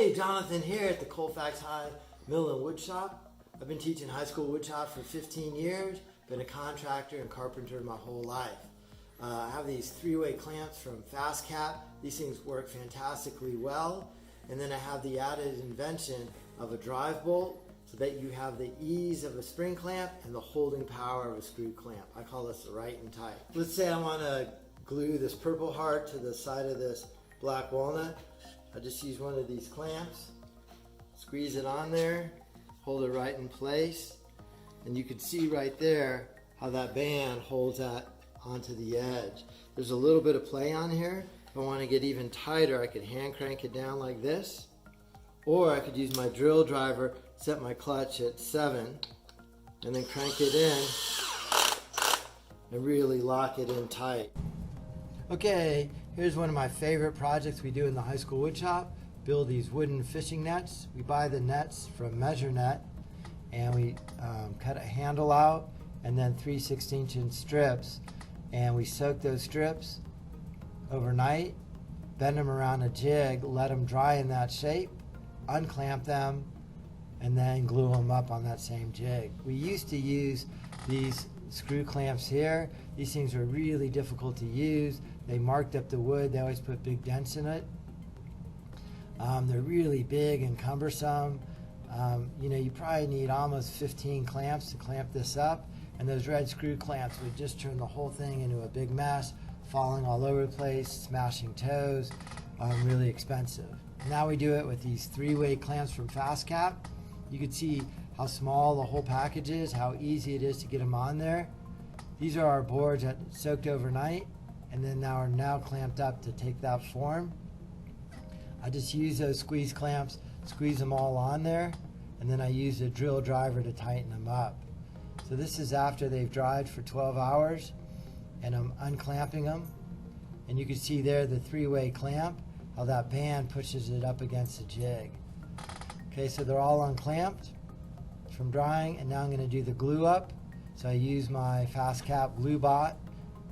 Hey, Jonathan here at the Colfax High Mill and Wood Shop. I've been teaching high school wood shop for 15 years, been a contractor and carpenter my whole life. I have these three-way clamps from FastCap. These things work fantastically well. And then I have the added invention of a drive bolt so that you have the ease of a spring clamp and the holding power of a screw clamp. I call this the right and tight. Let's say I want to glue this purple heart to the side of this black walnut. I just use one of these clamps, squeeze it on there, hold it right in place, and you can see right there how that band holds that onto the edge. There's a little bit of play on here. If I want to get even tighter, I could hand crank it down like this, or I could use my drill driver, set my clutch at 7, and then crank it in and really lock it in tight. Okay, here's one of my favorite projects we do in the high school wood shop. Build these wooden fishing nets. We buy the nets from Measure Net, and we cut a handle out and then 3 16-inch strips, and we soak those strips overnight, bend them around a jig, let them dry in that shape, unclamp them, and then glue them up on that same jig. We used to use these screw clamps here. These things were really difficult to use. They marked up the wood. They always put big dents in it. They're really big and cumbersome. You probably need almost 15 clamps to clamp this up, and those red screw clamps would just turn the whole thing into a big mess, falling all over the place, smashing toes, really expensive. Now we do it with these three-way clamps from FastCap. You can see how small the whole package is, how easy it is to get them on there. These are our boards that soaked overnight and then are now clamped up to take that form. I just use those squeeze clamps, squeeze them all on there, and then I use a drill driver to tighten them up. So this is after they've dried for 12 hours, and I'm unclamping them. And you can see there the three-way clamp, how that band pushes it up against the jig. Okay, so they're all unclamped from drying, and now I'm going to do the glue up. So I use my FastCap glue bot,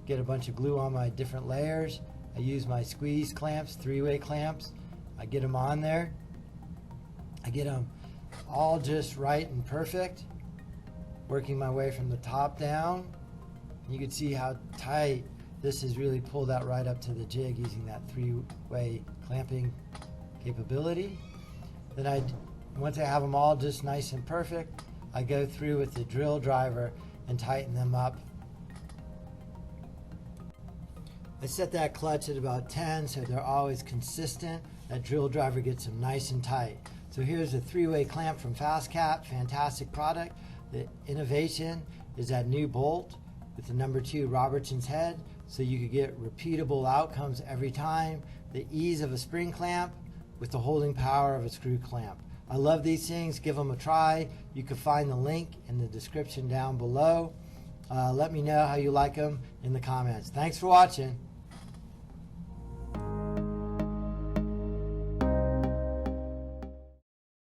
get a bunch of glue on my different layers. I use my squeeze clamps, three-way clamps. I get them on there. I get them all just right and perfect, working my way from the top down. You can see how tight this is really pulled out right up to the jig using that three-way clamping capability. Then once I have them all just nice and perfect, I go through with the drill driver and tighten them up. I set that clutch at about 10 so they're always consistent. That drill driver gets them nice and tight. So here's a three-way clamp from FastCap, fantastic product. The innovation is that new bolt with the number 2 Robertson's head, so you could get repeatable outcomes every time. The ease of a spring clamp with the holding power of a screw clamp. I love these things. Give them a try. You can find the link in the description down below. Let me know how you like them in the comments. Thanks for watching.